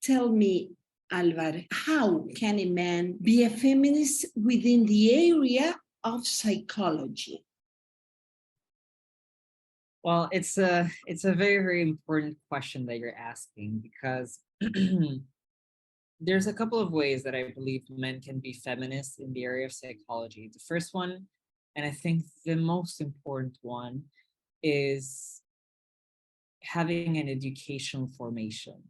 Tell me, Alvar, how can a man be a feminist within the area of psychology? Well, it's a very, very important question that you're asking, because there's a couple of ways that I believe men can be feminists in the area of psychology. The first one, and I think the most important one, is having an educational formation.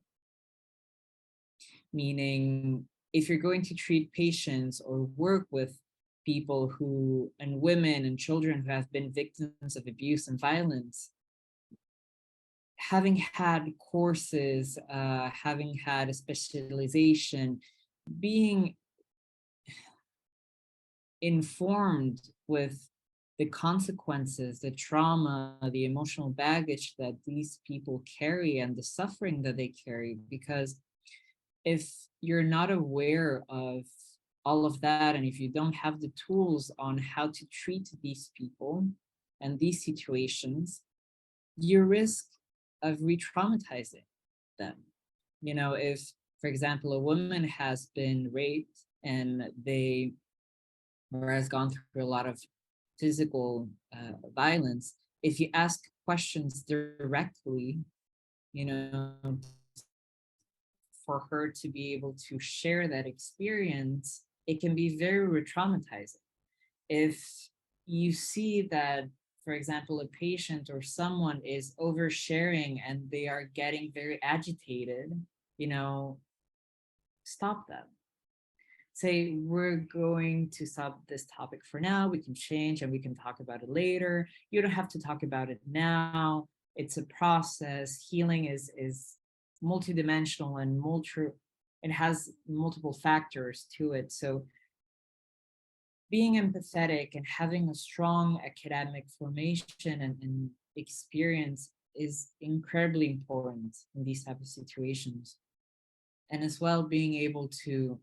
Meaning, if you're going to treat patients or work with people who, and women and children who have been victims of abuse and violence, having had courses, having had a specialization, being informed with the consequences, the trauma, the emotional baggage that these people carry and the suffering that they carry. Because if you're not aware of all of that, and if you don't have the tools on how to treat these people and these situations, you risk of re-traumatizing them. You know, if, for example, a woman has been raped and they, or has gone through a lot of physical violence, if you ask questions directly, you know, for her to be able to share that experience, it can be very re-traumatizing. If you see that, for example, a patient or someone is oversharing and they are getting very agitated, you know, stop them. Say, we're going to stop this topic for now. We can change and we can talk about it later. You don't have to talk about it now. It's a process. Healing is multidimensional and it has multiple factors to it. So being empathetic and having a strong academic formation and experience is incredibly important in these type of situations. And as well, being able to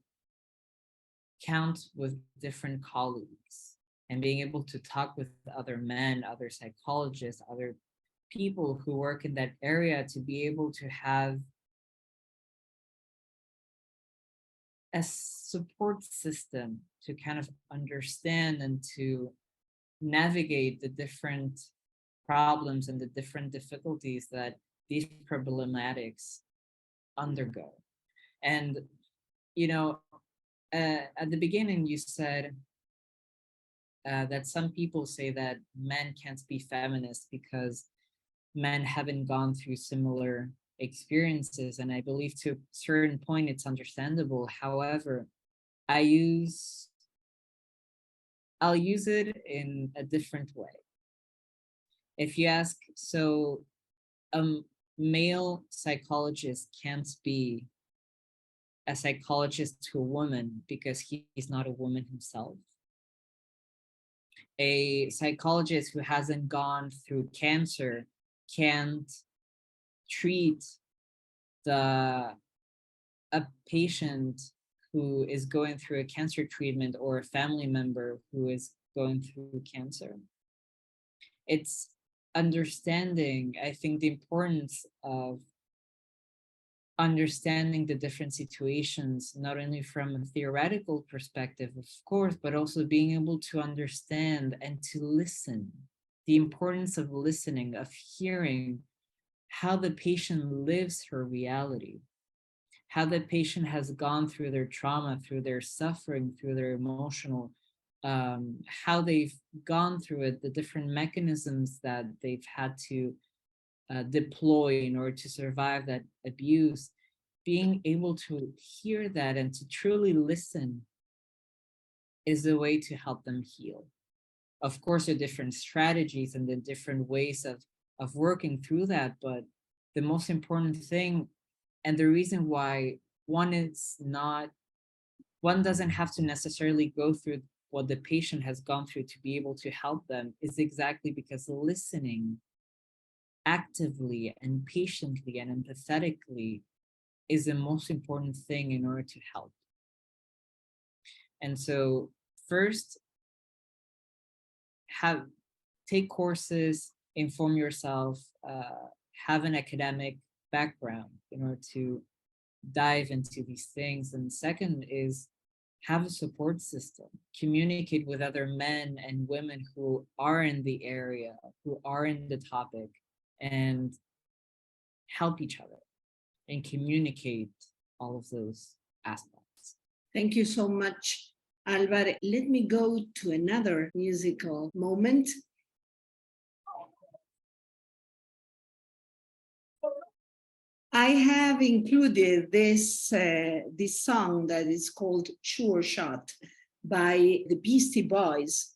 count with different colleagues and being able to talk with other men, other psychologists, other people who work in that area, to be able to have a support system to kind of understand and to navigate the different problems and the different difficulties that these problematics undergo. And, you know, at the beginning, you said that some people say that men can't be feminists because men haven't gone through similar experiences. And I believe to a certain point, it's understandable. However, I'll use it in a different way. If you ask, so a male psychologist can't be a psychologist to a woman because he's not a woman himself. A psychologist who hasn't gone through cancer can't treat a patient who is going through a cancer treatment or a family member who is going through cancer. It's understanding, I think, the importance of understanding the different situations, not only from a theoretical perspective, of course, but also being able to understand and to listen. The importance of listening, of hearing how the patient lives her reality, how the patient has gone through their trauma, through their suffering, through their emotional, how they've gone through it, the different mechanisms that they've had to deploy in order to survive that abuse. Being able to hear that and to truly listen is the way to help them heal. Of course, there are different strategies and the different ways of working through that, but the most important thing, and the reason why one doesn't have to necessarily go through what the patient has gone through to be able to help them, is exactly because listening actively and patiently and empathetically is the most important thing in order to help. And so first, take courses, inform yourself, have an academic background in order to dive into these things. And second is have a support system, communicate with other men and women who are in the area, who are in the topic, and help each other and communicate all of those aspects. Thank you so much, Alvar. Let me go to another musical moment. I have included this song that is called Sure Shot by the Beastie Boys,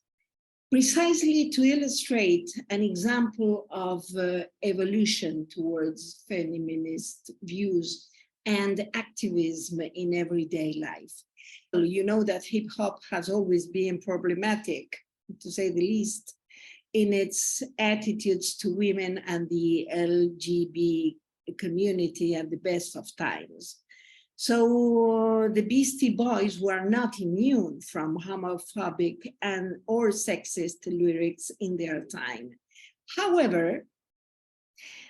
precisely to illustrate an example of evolution towards feminist views and activism in everyday life. You know that hip hop has always been problematic, to say the least, in its attitudes to women and the LGBT community at the best of times. So the Beastie Boys were not immune from homophobic and or sexist lyrics in their time. However,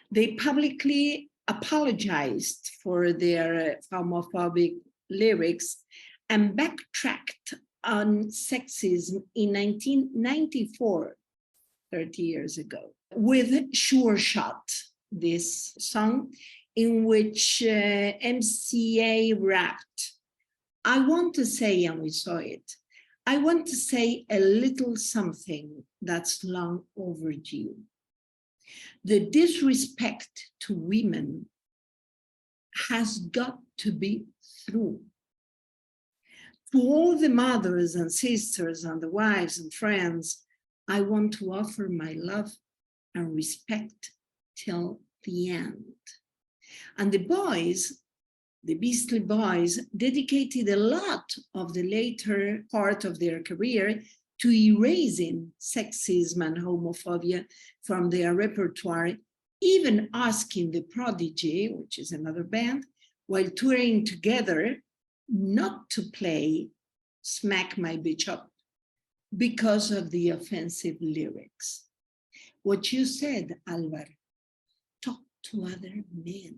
they publicly apologized for their homophobic lyrics and backtracked on sexism in 1994, 30 years ago, with Sure Shot, this song in which MCA rapped, I want to say, and we saw it, I want to say a little something that's long overdue. The disrespect to women has got to be through. To all the mothers and sisters and the wives and friends, I want to offer my love and respect till the end. And the boys, the Beastie Boys, dedicated a lot of the later part of their career to erasing sexism and homophobia from their repertoire, even asking the Prodigy, which is another band, while touring together, not to play Smack My Bitch Up because of the offensive lyrics. What you said, Alvar, talk to other men.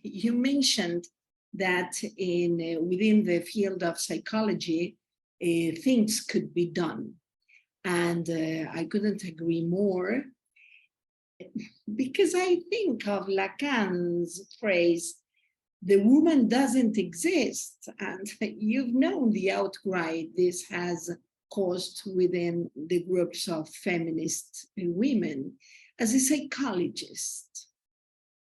You mentioned that within the field of psychology, things could be done. And I couldn't agree more, because I think of Lacan's phrase, the woman doesn't exist. And you've known the outcry this has caused within the groups of feminist women. As a psychologist,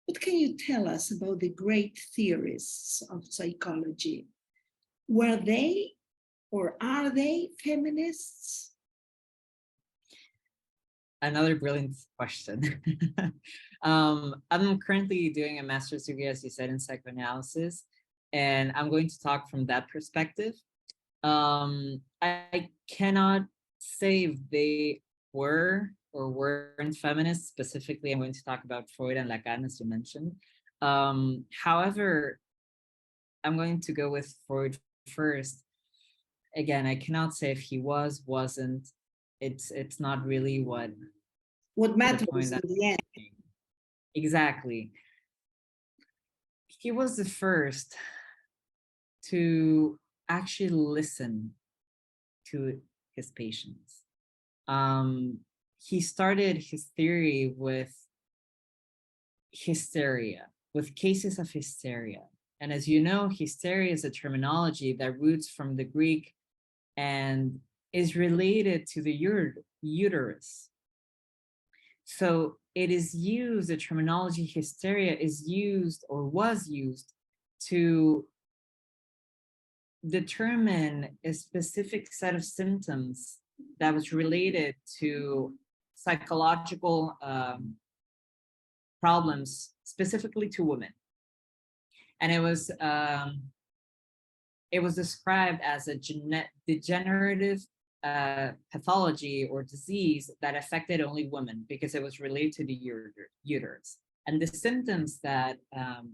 what can you tell us about the great theorists of psychology? Were they or are they feminists? Another brilliant question. I'm currently doing a master's degree, as you said, in psychoanalysis, and I'm going to talk from that perspective. I cannot say if they were or weren't feminists. Specifically, I'm going to talk about Freud and Lacan, as you mentioned. However, I'm going to go with Freud first. Again, I cannot say if he was, wasn't. It's not really what matters in the end. Exactly. He was the first to actually listen to his patients. He started his theory with hysteria, with cases of hysteria. And as you know, hysteria is a terminology that roots from the Greek and is related to the uterus. So it is used, the terminology hysteria is used or was used to determine a specific set of symptoms that was related to psychological problems, specifically to women. And it was described as a degenerative pathology or disease that affected only women because it was related to the uterus. And the symptoms that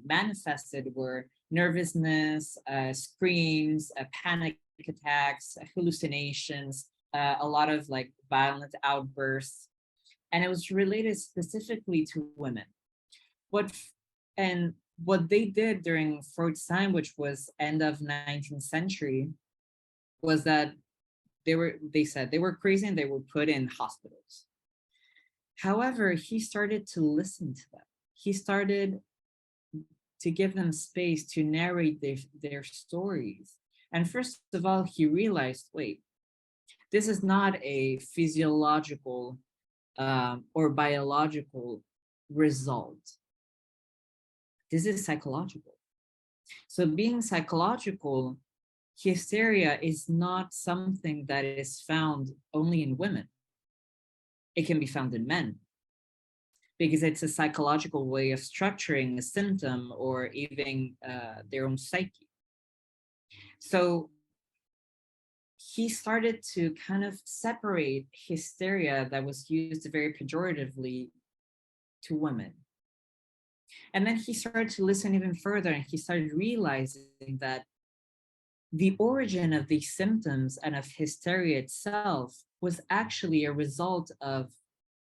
manifested were nervousness, screams, panic attacks, hallucinations, a lot of like violent outbursts. And it was related specifically to women. And what they did during Freud's time, which was end of 19th century, was that they said they were crazy and they were put in hospitals. However, he started to listen to them. He started to give them space to narrate their stories. And first of all, he realized, wait, this is not a physiological or biological result. This is psychological. So being psychological, hysteria is not something that is found only in women. It can be found in men, because it's a psychological way of structuring a symptom or even their own psyche. So he started to kind of separate hysteria that was used very pejoratively to women. And then he started to listen even further, and he started realizing that the origin of these symptoms and of hysteria itself was actually a result of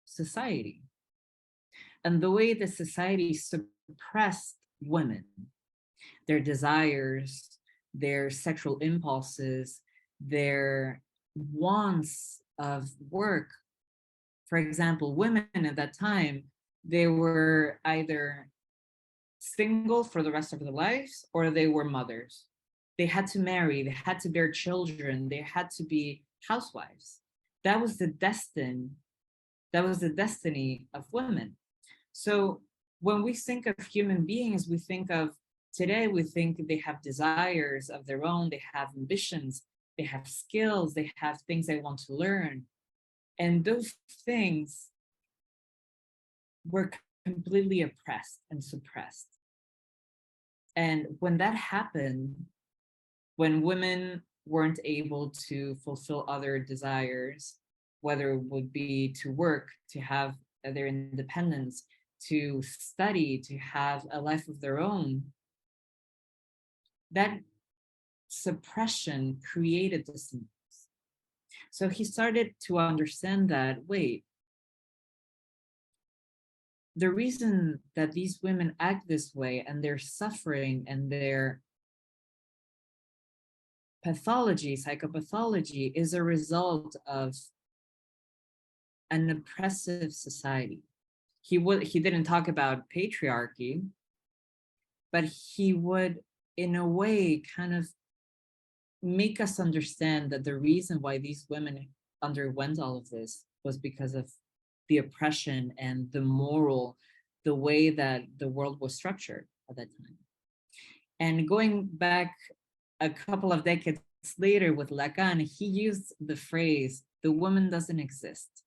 society and the way the society suppressed women, their desires, their sexual impulses, their wants of work. For example, women at that time, they were either single for the rest of their lives or they were mothers. They had to marry, they had to bear children, they had to be housewives. That was the destiny of women. So when we think of human beings, we think they have desires of their own, they have ambitions, they have skills, they have things they want to learn. And those things were completely oppressed and suppressed. And when that happened, when women weren't able to fulfill other desires, whether it would be to work, to have their independence, to study, to have a life of their own, that suppression created the symptoms. So he started to understand that, wait, the reason that these women act this way and their suffering and their pathology, psychopathology, is a result of an oppressive society. He didn't talk about patriarchy, but he would, in a way, kind of make us understand that the reason why these women underwent all of this was because of the oppression and the way that the world was structured at that time. And going back a couple of decades later with Lacan, he used the phrase, "the woman doesn't exist."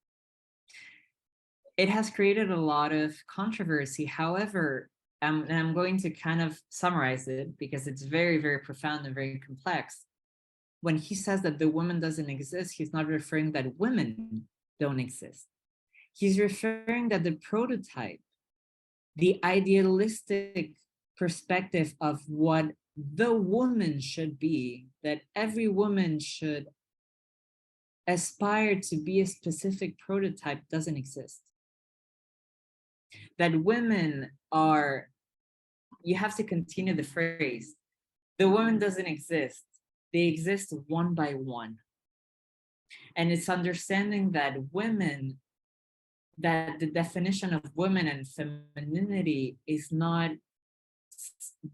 It has created a lot of controversy. However, and I'm going to kind of summarize it because it's very, very profound and very complex. When he says that the woman doesn't exist, he's not referring that women don't exist. He's referring that the prototype, the idealistic perspective of what the woman should be, that every woman should aspire to be a specific prototype, doesn't exist. That women are, you have to continue the phrase, the woman doesn't exist. They exist one by one. And it's understanding that that the definition of women and femininity is not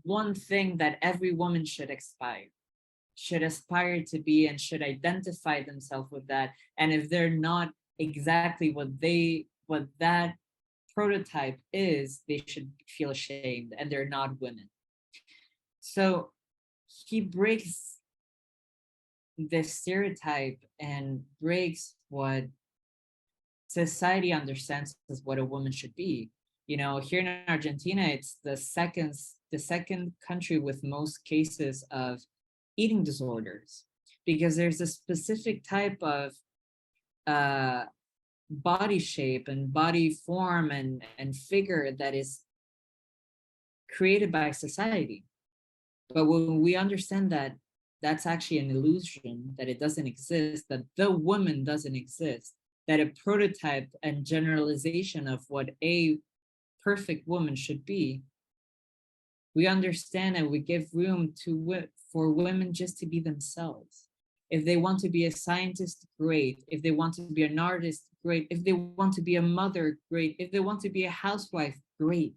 one thing that every woman should aspire to be and should identify themselves with that. And if they're not exactly what that prototype is, they should feel ashamed and they're not women. So he breaks the stereotype and breaks what society understands as what a woman should be. You know, here in Argentina, it's the second country with most cases of eating disorders, because there's a specific type of body shape and body form and figure that is created by society. But when we understand that that's actually an illusion, that it doesn't exist, that the woman doesn't exist, that a prototype and generalization of what a perfect woman should be we understand and we give room for women just to be themselves. If they want to be a scientist, great. If they want to be an artist, great. If they want to be a mother, great. If they want to be a housewife, great.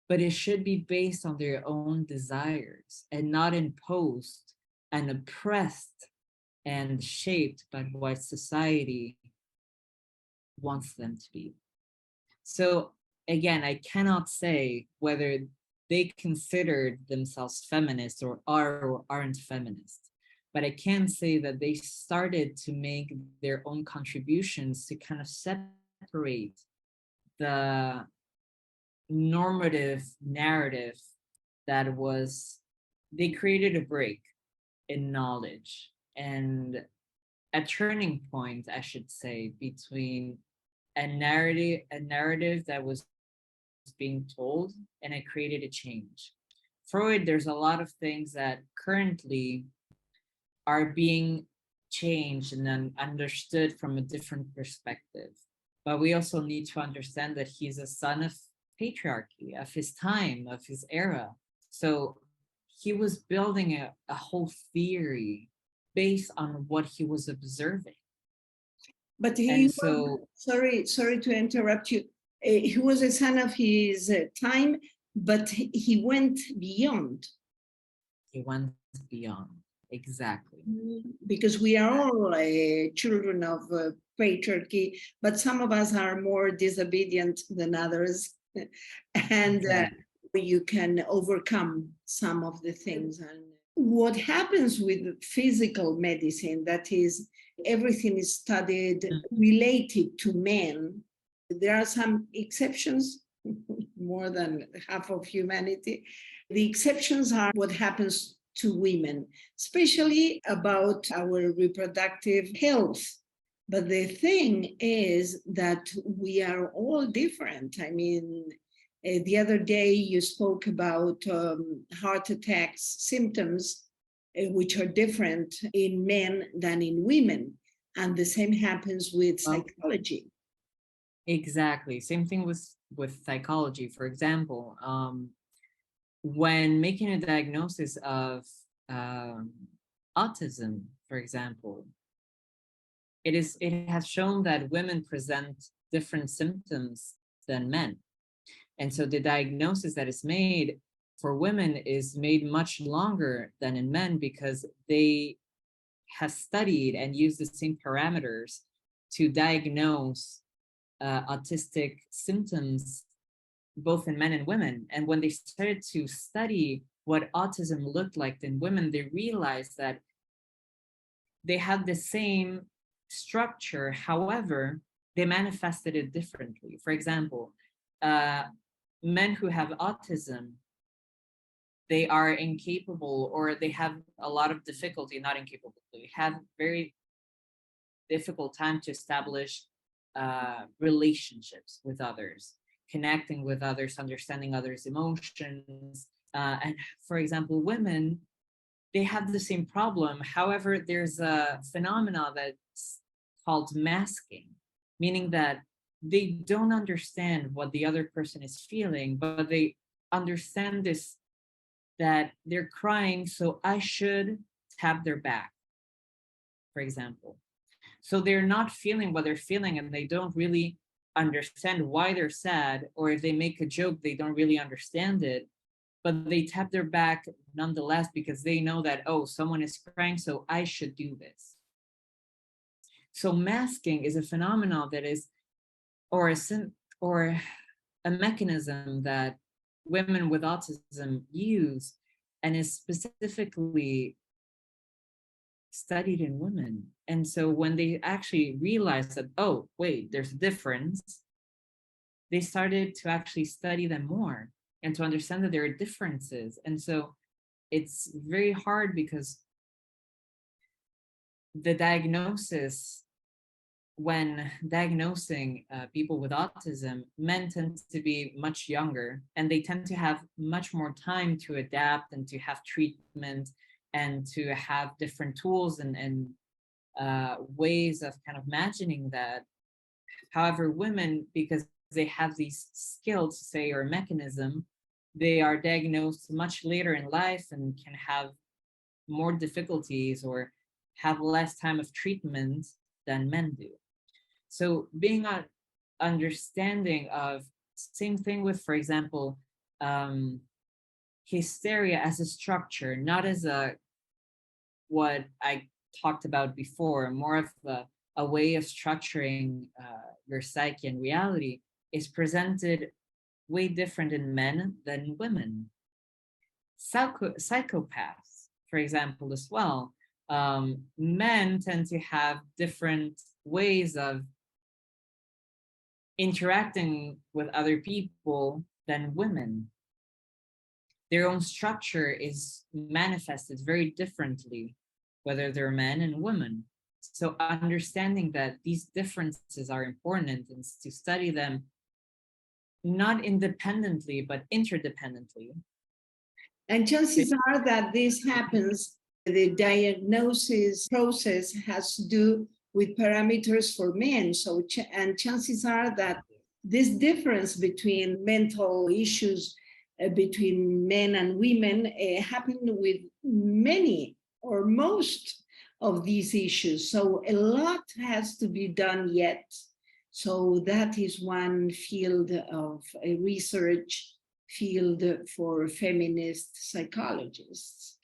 But it should be based on their own desires and not imposed and oppressed and shaped by what society wants them to be. So again, I cannot say whether they considered themselves feminists or are or aren't feminists, but I can say that they started to make their own contributions to kind of separate the normative narrative that was, they created a break in knowledge and a turning point, I should say, between a narrative that was being told, and it created a change. Freud, there's a lot of things that currently are being changed and then understood from a different perspective. But we also need to understand that he's a son of patriarchy, of his time, of his era. So he was building a whole theory based on what he was observing. But he was, sorry to interrupt you. He was a son of his time, but he went beyond. He went beyond, exactly. Because we are all children of patriarchy, but some of us are more disobedient than others. And you can overcome some of the things. And what happens with physical medicine, that is, everything is studied related to men. There are some exceptions, more than half of humanity. The exceptions are what happens to women, especially about our reproductive health. But the thing is that we are all different. I mean, the other day you spoke about heart attacks symptoms, which are different in men than in women. And the same happens with psychology. Exactly. Same thing with psychology. For example, when making a diagnosis of autism, for example, it has shown that women present different symptoms than men. And so the diagnosis that is made for women is made much longer than in men, because they have studied and used the same parameters to diagnose autistic symptoms, both in men and women. And when they started to study what autism looked like in women, they realized that they had the same structure. However, they manifested it differently. For example, men who have autism, they are incapable, or they have a lot of difficulty, not incapable, they have very difficult time to establish relationships with others, connecting with others, understanding others' emotions. And for example, women, they have the same problem. However, there's a phenomena that's called masking, meaning that they don't understand what the other person is feeling, but they understand this, that they're crying, so I should tap their back, for example. So they're not feeling what they're feeling, and they don't really understand why they're sad, or if they make a joke, they don't really understand it, but they tap their back nonetheless, because they know that, oh, someone is crying, so I should do this. So masking is a phenomenon that is, or a mechanism that women with autism use, and is specifically studied in women. And so when they actually realized that, oh, wait, there's a difference, they started to actually study them more and to understand that there are differences. And so it's very hard, because the diagnosis, when diagnosing people with autism, men tend to be much younger, and they tend to have much more time to adapt and to have treatment and to have different tools and ways of kind of imagining that. However, women, because they have these skills, say, or mechanism, they are diagnosed much later in life and can have more difficulties or have less time of treatment than men do. So being on understanding of, same thing with, for example, hysteria as a structure, not as a, what I talked about before, more of a way of structuring your psyche and reality, is presented way different in men than women. Psychopaths, for example, as well, men tend to have different ways of interacting with other people than women. Their own structure is manifested very differently, whether they're men and women. So understanding that these differences are important and to study them not independently, but interdependently. And chances are that this happens, the diagnosis process has to do with parameters for men. So, and chances are that this difference between mental issues between men and women happen with many or most of these issues. So a lot has to be done yet. So that is one field of research field for feminist psychologists.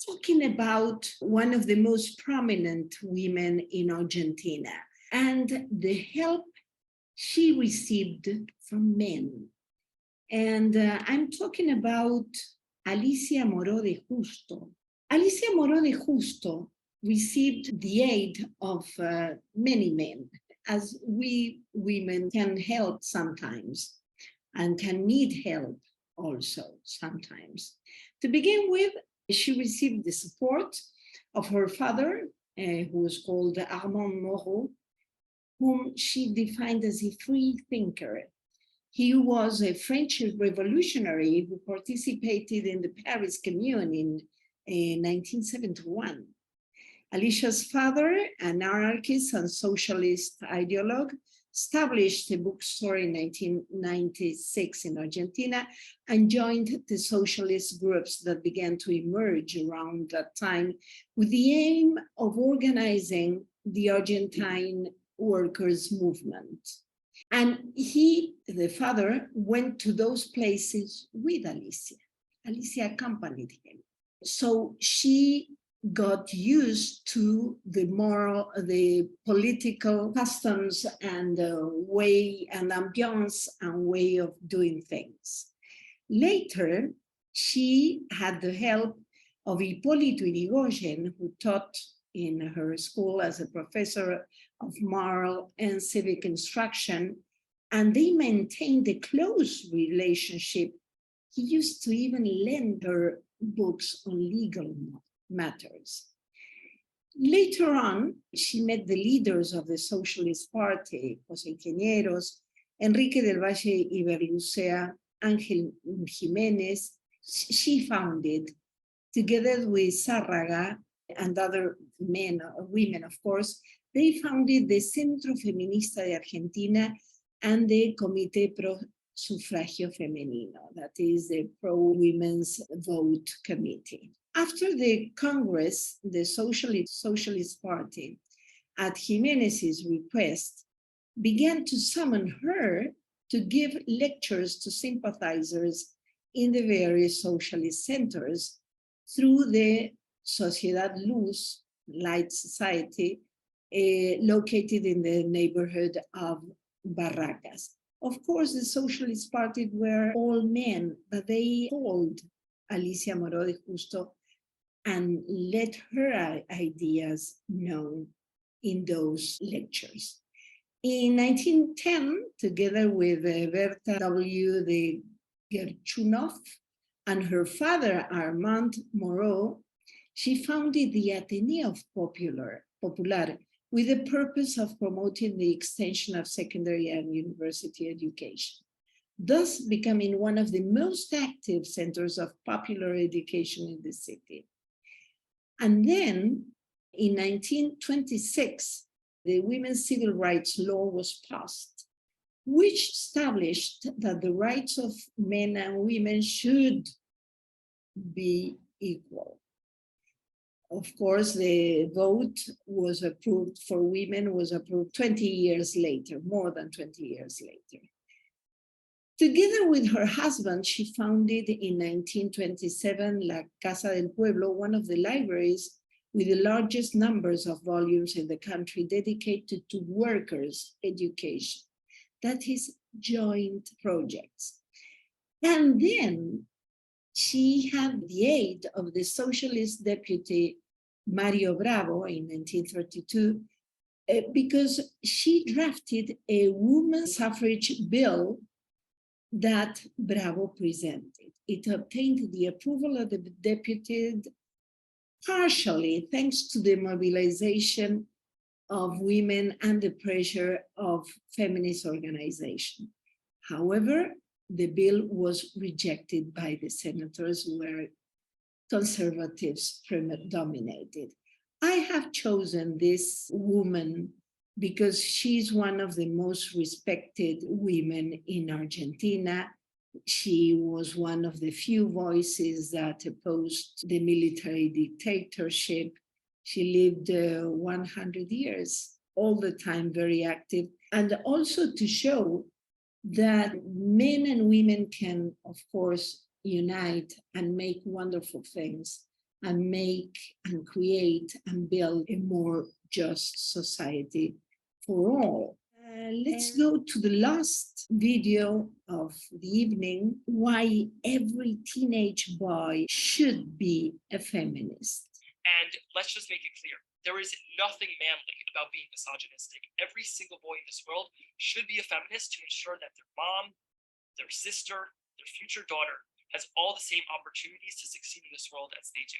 Talking about one of the most prominent women in Argentina and the help she received from men. And I'm talking about Alicia Moró de Justo. Alicia Moró de Justo received the aid of many men, as we women can help sometimes and can need help also sometimes. To begin with, she received the support of her father, who was called Armand Moreau, whom she defined as a free thinker. He was a French revolutionary who participated in the Paris Commune in 1971. Alicia's father, an anarchist and socialist ideologue, established a bookstore in 1996 in Argentina and joined the socialist groups that began to emerge around that time with the aim of organizing the Argentine workers' movement. And he, the father, went to those places with Alicia. Alicia accompanied him. So she got used to the political customs and way and ambiance and way of doing things. Later, she had the help of Hipólito Yrigoyen, who taught in her school as a professor of moral and civic instruction, and they maintained a close relationship. He used to even lend her books on legal matters. Later on, she met the leaders of the Socialist Party, José Ingenieros, Enrique del Valle y Berlucea, Ángel Jiménez. She founded, together with Zárraga and other men, women, of course, they founded the Centro Feminista de Argentina and the Comité Pro Sufragio Femenino, that is the pro-women's vote committee. After the Congress, the Socialist Party, at Jiménez's request, began to summon her to give lectures to sympathizers in the various socialist centers through the Sociedad Luz, Light Society, located in the neighborhood of Barracas. Of course, the Socialist Party were all men, but they called Alicia Moró de Justo and let her ideas known in those lectures. In 1910, together with Berta W. de Gerchunov and her father, Armand Moreau, she founded the Ateneo Popular with the purpose of promoting the extension of secondary and university education, thus becoming one of the most active centers of popular education in the city. And then in 1926, the women's civil rights law was passed, which established that the rights of men and women should be equal. Of course, the vote was approved for women, was approved 20 years later, more than 20 years later. Together with her husband, she founded in 1927 La Casa del Pueblo, one of the libraries with the largest numbers of volumes in the country dedicated to workers' education. That is joint projects. And then she had the aid of the socialist deputy Mario Bravo in 1932, because she drafted a women's suffrage bill that Bravo presented. It obtained the approval of the deputy partially thanks to the mobilization of women and the pressure of feminist organization. However, the bill was rejected by the senators where conservatives dominated. I have chosen this woman because she's one of the most respected women in Argentina. She was one of the few voices that opposed the military dictatorship. She lived 100 years, all the time very active, and also to show that men and women can, of course, unite and make wonderful things and make and create and build a more just society for all. Let's go to the last video of the evening, why every teenage boy should be a feminist. And let's just make it clear, there is nothing manly about being misogynistic. Every single boy in this world should be a feminist to ensure that their mom, their sister, their future daughter has all the same opportunities to succeed in this world as they do.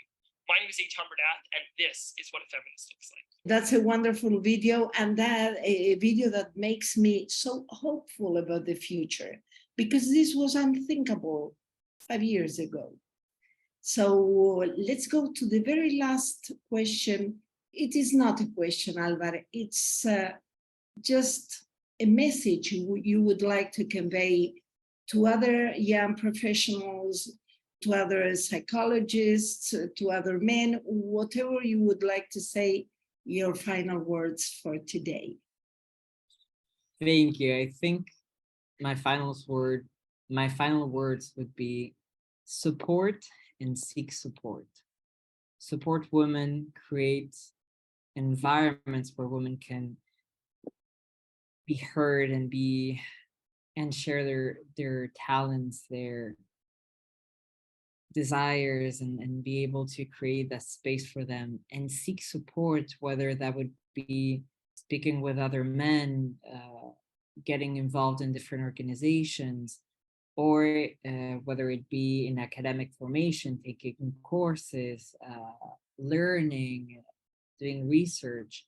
My name is Theon of Alexandria, and this is what a feminist looks like. That's a wonderful video, and that a video that makes me so hopeful about the future, because this was unthinkable 5 years ago. So let's go to the very last question. It is not a question, Alvar. It's just a message you would like to convey to other young professionals, to other psychologists, to other men, whatever you would like to say, your final words for today. Thank you. I think my final words would be support and seek support. Support women, create environments where women can be heard and share their talents, their desires, and be able to create that space for them, and seek support, whether that would be speaking with other men, getting involved in different organizations, or whether it be in academic formation, taking courses, learning, doing research.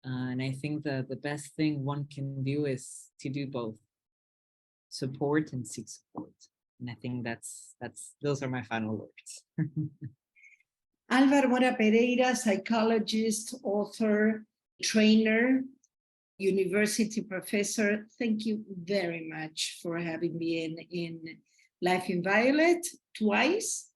And I think that the best thing one can do is to do both, support and seek support. And I think those are my final words. ALVAR MORA PEREYRA, psychologist, author, trainer, university professor, thank you very much for having me in Life in Violet twice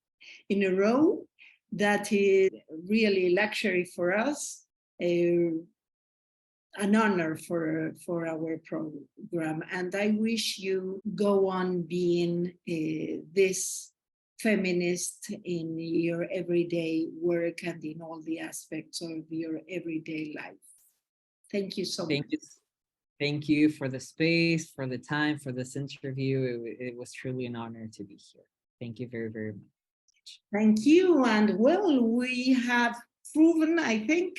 in a row. That is really a luxury for us, an honor for our program. And I wish you go on being this feminist in your everyday work and in all the aspects of your everyday life. Thank you so much. Thank you for the space, for the time, for this interview. It was truly an honor to be here. Thank you very, very much. Thank you. And well, we have proven, I think,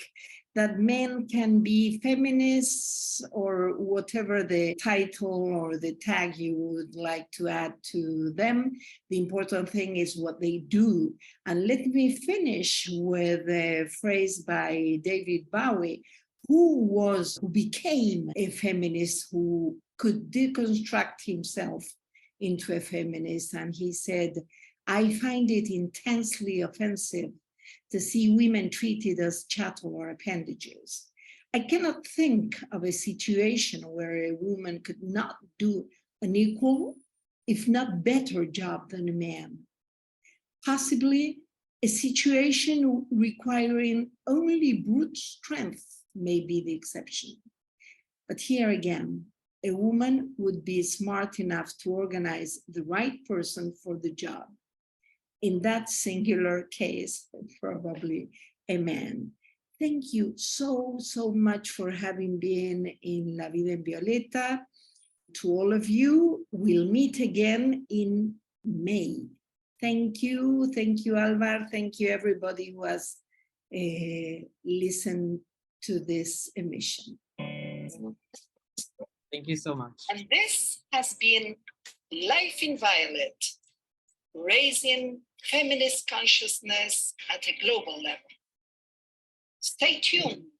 that men can be feminists, or whatever the title or the tag you would like to add to them. The important thing is what they do. And let me finish with a phrase by David Bowie, who became a feminist, who could deconstruct himself into a feminist. And he said, "I find it intensely offensive to see women treated as chattel or appendages. I cannot think of a situation where a woman could not do an equal, if not better job than a man. Possibly a situation requiring only brute strength may be the exception. But here again, a woman would be smart enough to organize the right person for the job. In that singular case, probably a man. Thank you so much for having been in La Vida en Violeta. To all of you, we'll meet again in May. Thank you, Alvar. Thank you, everybody who has listened to this emission. Thank you so much. And this has been Life in Violet, raising feminist consciousness at a global level. Stay tuned.